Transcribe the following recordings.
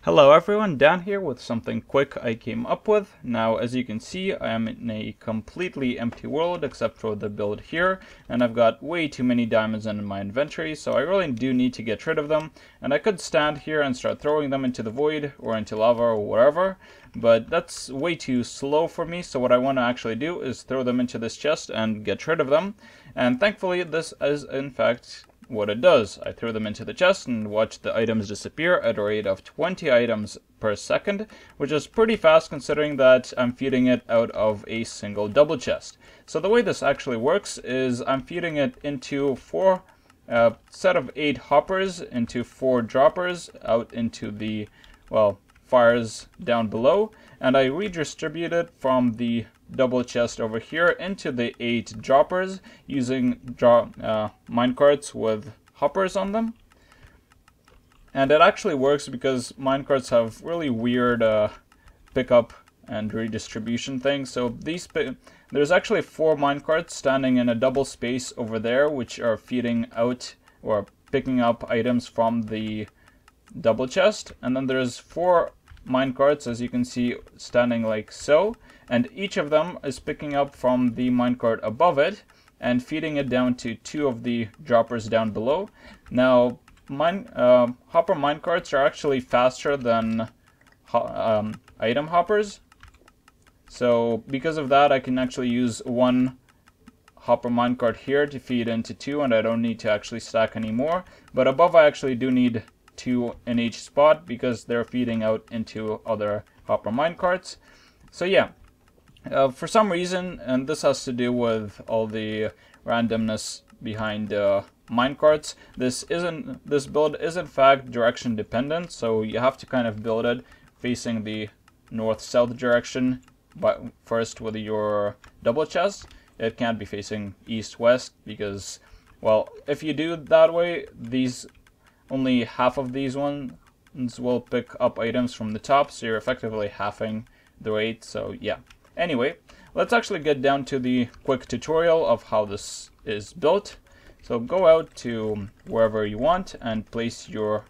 Hello everyone, down here with something quick I came up with. Now as you can see, I am in a completely empty world except for the build here, and I've got way too many diamonds in my inventory, so I really do need to get rid of them. And I could stand here and start throwing them into the void or into lava or whatever, but that's way too slow for me, so what I want to actually do is throw them into this chest and get rid of them. And thankfully this is in fact what it does. I throw them into the chest and watch the items disappear at a rate of 20 items per second, which is pretty fast considering that I'm feeding it out of a single double chest. So the way this actually works is I'm feeding it into four set of 8 hoppers into 4 droppers out into the, well, fires down below, and I redistribute it from the double chest over here into the 8 droppers using minecarts with hoppers on them. And it actually works because minecarts have really weird pickup and redistribution things. So there's actually 4 minecarts standing in a double space over there, which are feeding out or picking up items from the double chest, and then there's 4 minecarts, as you can see, standing like so, and each of them is picking up from the minecart above it and feeding it down to 2 of the droppers down below. Now hopper minecarts are actually faster than item hoppers, so because of that I can actually use 1 hopper minecart here to feed into 2, and I don't need to actually stack anymore. But above I actually do need 2 in each spot because they're feeding out into other hopper minecarts. So yeah, for some reason, and this has to do with all the randomness behind minecarts, this build is in fact direction dependent, so you have to kind of build it facing the north-south direction, but first with your double chest. It can't be facing east-west because, well, if you do it that way, only half of these ones will pick up items from the top, so you're effectively halving the rate. So yeah. Anyway, let's actually get down to the quick tutorial of how this is built. So go out to wherever you want and place your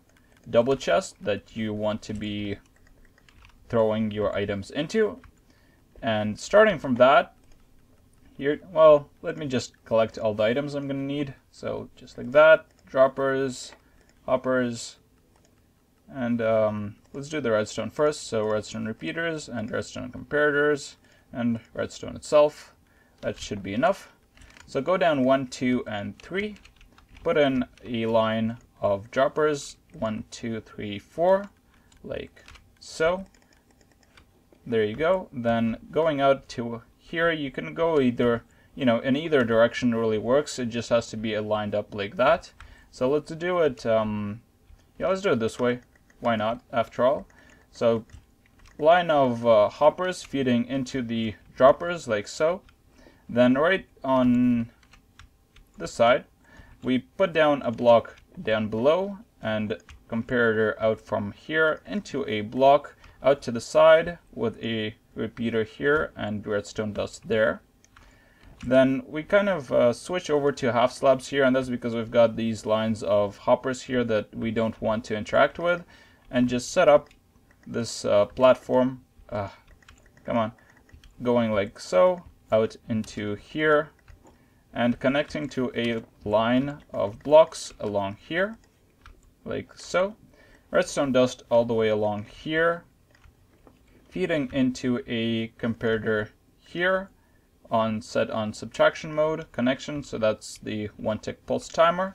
double chest that you want to be throwing your items into. And starting from that, here, well, let me just collect all the items I'm gonna need. So just like that, droppers, hoppers, and let's do the redstone first. So redstone repeaters and redstone comparators and redstone itself. That should be enough. So go down 1, 2, and 3. Put in a line of droppers, 1, 2, 3, 4, like so. There you go. Then going out to here, you can go either, in either direction really works. It just has to be lined up like that. So let's do it, let's do it this way. Why not, after all? So line of hoppers feeding into the droppers like so. Then right on this side, we put down a block down below and comparator out from here into a block out to the side with a repeater here and redstone dust there. Then we kind of switch over to half slabs here, and that's because we've got these lines of hoppers here that we don't want to interact with, and just set up this platform, come on, going like so out into here and connecting to a line of blocks along here like so. Redstone dust all the way along here, feeding into a comparator here set on subtraction mode connection, so that's the 1 tick pulse timer.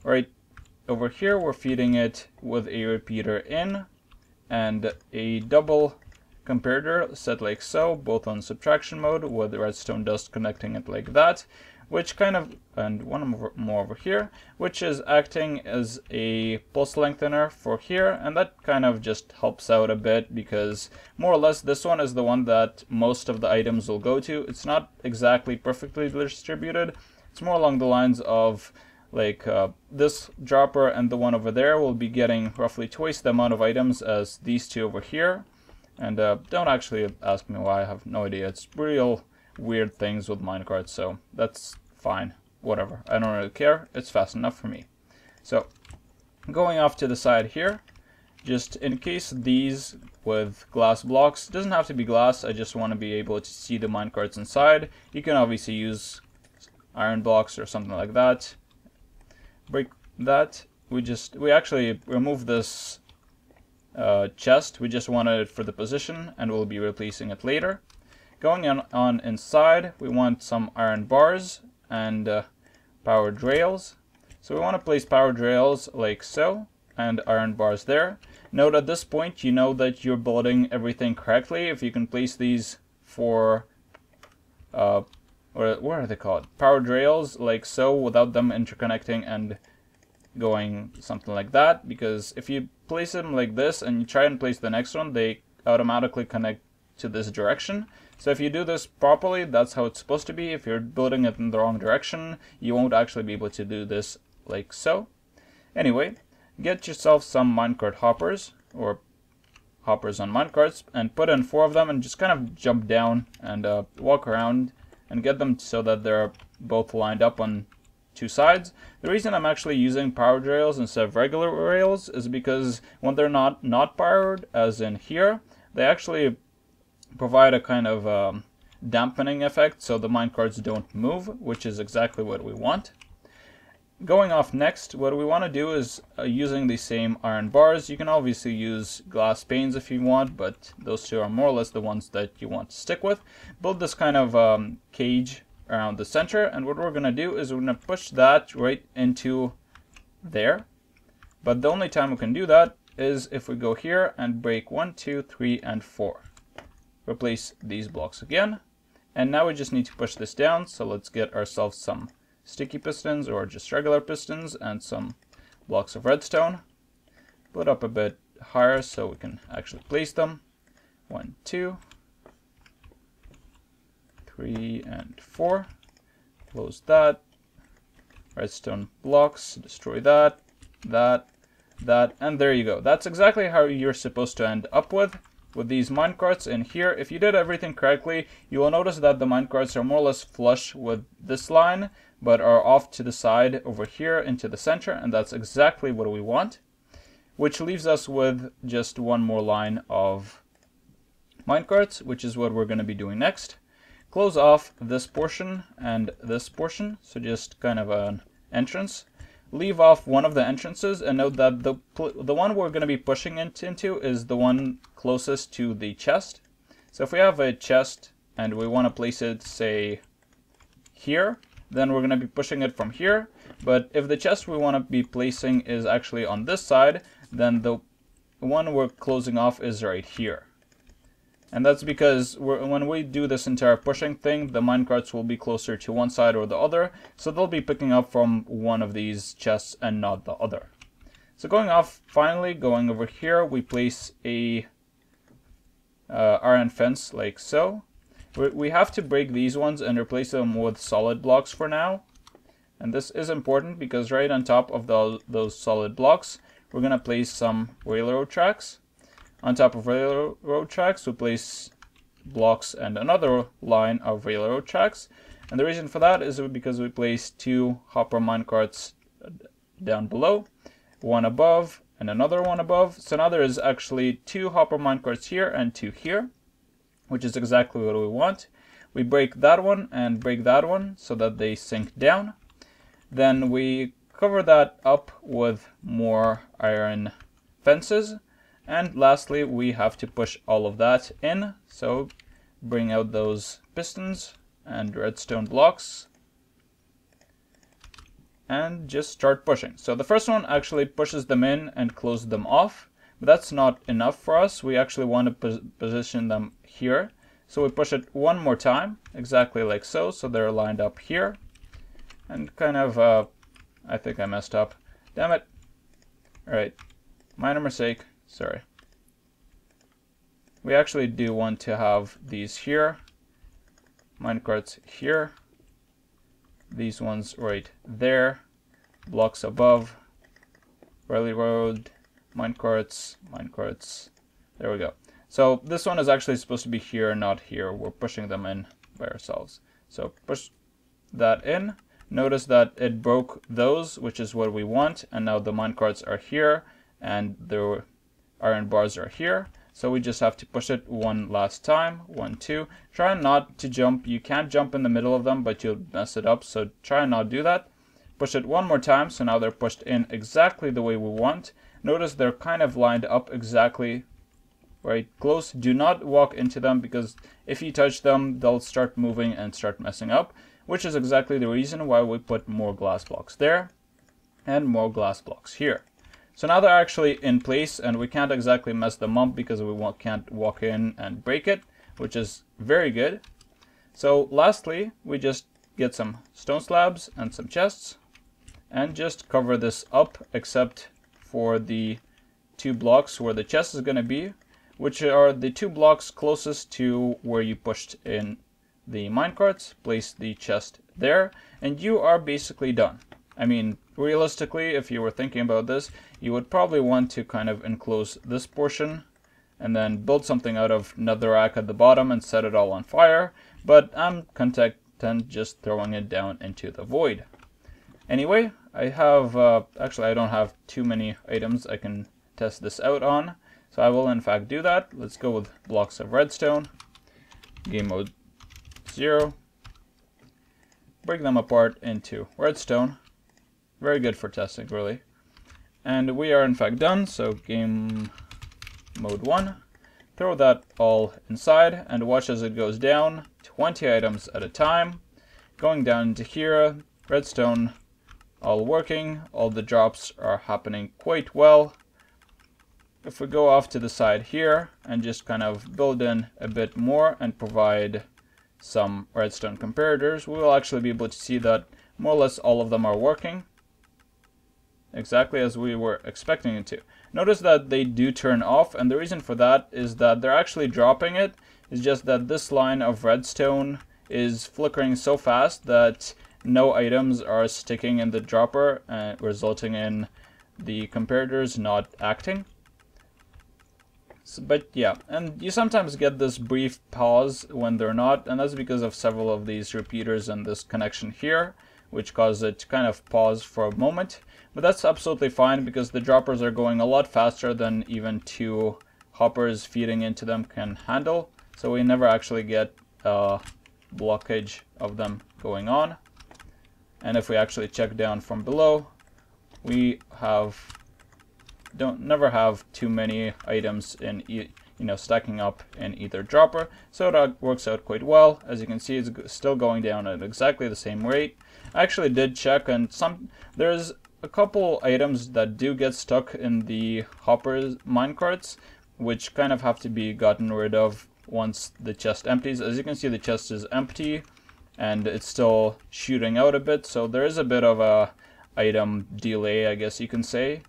Right over here we're feeding it with a repeater in and a double comparator set like so, both on subtraction mode with the redstone dust connecting it like that, which kind of, and one more over here, which is acting as a pulse lengthener for here, and that kind of just helps out a bit because more or less this one is the one that most of the items will go to. It's not exactly perfectly distributed. It's more along the lines of like this dropper and the one over there will be getting roughly twice the amount of items as these 2 over here. And don't actually ask me why, I have no idea. It's real weird things with minecarts, so that's fine, whatever, I don't really care, it's fast enough for me. So going off to the side here, just in case these with glass blocks, doesn't have to be glass, I just want to be able to see the minecarts inside. You can obviously use iron blocks or something like that. Break that. We actually remove this chest. We just wanted it for the position, and we'll be replacing it later. Going on inside, we want some iron bars and powered rails. So we want to place powered rails like so, and iron bars there. Note at this point, you know that you're building everything correctly if you can place these for what are they called? Powered rails like so, without them interconnecting and going something like that. Because if you place them like this and you try and place the next one, they automatically connect to this direction. So if you do this properly, that's how it's supposed to be. If you're building it in the wrong direction, you won't actually be able to do this like so. Anyway, get yourself some minecart hoppers, or hoppers on minecarts, and put in 4 of them, and just kind of jump down and walk around and get them so that they're both lined up on 2 sides. The reason I'm actually using powered rails instead of regular rails is because when they're not powered, as in here, they actually provide a kind of dampening effect, so the minecarts don't move, which is exactly what we want. Going off next, what we want to do is using the same iron bars. You can obviously use glass panes if you want, but those 2 are more or less the ones that you want to stick with. Build this kind of cage around the center, and what we're going to do is we're going to push that right into there. But the only time we can do that is if we go here and break 1, 2, 3, and 4. Replace these blocks again, and now we just need to push this down. So let's get ourselves some sticky pistons or just regular pistons and some blocks of redstone. Put up a bit higher so we can actually place them. 1, 2, 3, and 4. Close that. Redstone blocks, destroy that, that, and there you go. That's exactly how you're supposed to end up with these minecarts in here. If you did everything correctly, you will notice that the minecarts are more or less flush with this line, but are off to the side over here into the center, and that's exactly what we want. Which leaves us with just one more line of minecarts, which is what we're going to be doing next. Close off this portion and this portion, so just kind of an entrance. Leave off one of the entrances, and note that the one we're going to be pushing into is the one closest to the chest. So if we have a chest and we want to place it, say, here, then we're going to be pushing it from here. But if the chest we want to be placing is actually on this side, then the one we're closing off is right here. And that's because when we do this entire pushing thing, the minecarts will be closer to one side or the other, so they'll be picking up from one of these chests and not the other. So going off, finally, going over here, we place a iron fence like so. We have to break these ones and replace them with solid blocks for now. And this is important because right on top of those solid blocks, we're going to place some railroad tracks. On top of railroad tracks, we place blocks and another line of railroad tracks. And the reason for that is because we place 2 hopper minecarts down below, one above and another one above. So now there is actually 2 hopper minecarts here and 2 here, which is exactly what we want. We break that one and break that one so that they sink down. Then we cover that up with more iron fences. And lastly, we have to push all of that in. So bring out those pistons and redstone blocks and just start pushing. So the first one actually pushes them in and closes them off, but that's not enough for us. We actually want to position them here. So we push it one more time, exactly like so. So they're lined up here and kind of, I think I messed up. Damn it. All right, minor mistake. Sorry. We actually do want to have these here, minecarts here, these ones right there, blocks above, railroad, minecarts, there we go. So this one is actually supposed to be here, not here. We're pushing them in by ourselves. So push that in. Notice that it broke those, which is what we want, and now the minecarts are here, and iron bars are here. So we just have to push it one last time. 1, 2. Try not to jump. You can't jump in the middle of them, but you'll mess it up. So try and not do that. Push it one more time. So now they're pushed in exactly the way we want. Notice they're kind of lined up exactly right close. Do not walk into them, because if you touch them, they'll start moving and start messing up, which is exactly the reason why we put more glass blocks there and more glass blocks here. So now they're actually in place, and we can't exactly mess them up because we can't walk in and break it, which is very good. So lastly, we just get some stone slabs and some chests and just cover this up, except for the 2 blocks where the chest is going to be, which are the 2 blocks closest to where you pushed in the minecarts. Place the chest there, and you are basically done. I mean, realistically, if you were thinking about this, you would probably want to kind of enclose this portion and then build something out of netherrack at the bottom and set it all on fire, but I'm content just throwing it down into the void. Anyway, I have, actually I don't have too many items I can test this out on, so I will in fact do that. Let's go with blocks of redstone, game mode 0, break them apart into redstone. Very good for testing, really. And we are in fact done, so game mode 1. Throw that all inside and watch as it goes down, 20 items at a time. Going down into here, redstone all working, all the drops are happening quite well. If we go off to the side here and just kind of build in a bit more and provide some redstone comparators, we will actually be able to see that more or less all of them are working exactly as we were expecting it to. Notice that they do turn off, and the reason for that is that they're actually dropping it. It's just that this line of redstone is flickering so fast that no items are sticking in the dropper, resulting in the comparators not acting. So, but yeah, and you sometimes get this brief pause when they're not, and that's because of several of these repeaters and this connection here, which cause it to kind of pause for a moment. But that's absolutely fine, because the droppers are going a lot faster than even 2 hoppers feeding into them can handle, so we never actually get a blockage of them going on. And if we actually check down from below, we never have too many items in stacking up in either dropper, so that works out quite well. As you can see, it's still going down at exactly the same rate. I actually did check, and there's a couple items that do get stuck in the hoppers minecarts, which kind of have to be gotten rid of once the chest empties. As you can see, the chest is empty and it's still shooting out a bit, so there is a bit of a item delay, I guess you can say,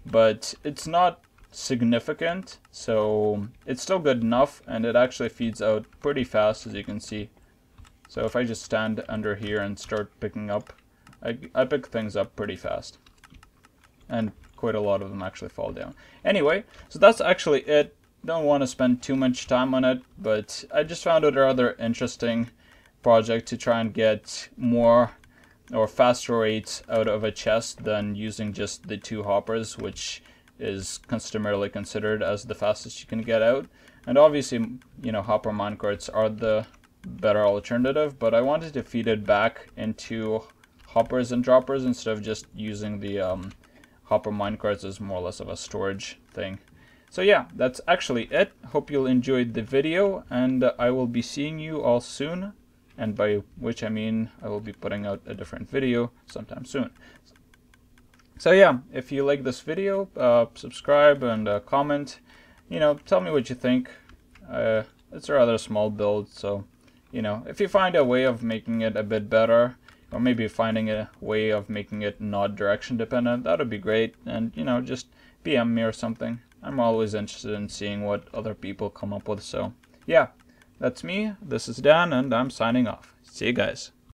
but it's not significant, so it's still good enough, and it actually feeds out pretty fast, as you can see. So if I just stand under here and start picking up, I pick things up pretty fast, and quite a lot of them actually fall down. Anyway, so that's actually it. Don't want to spend too much time on it, but I just found it a rather interesting project to try and get more or faster rates out of a chest than using just the 2 hoppers, which is customarily considered as the fastest you can get out. And obviously, hopper minecarts are the better alternative, but I wanted to feed it back into hoppers and droppers instead of just using the hopper minecarts as more or less of a storage thing. So yeah, that's actually it. Hope you enjoyed the video, and I will be seeing you all soon. And by which I mean I will be putting out a different video sometime soon. So yeah, if you like this video, subscribe and comment. Tell me what you think. It's a rather small build, so if you find a way of making it a bit better, or maybe finding a way of making it not direction dependent, that would be great. And just PM me or something. I'm always interested in seeing what other people come up with. So yeah. That's me, this is Dan, and I'm signing off. See you guys.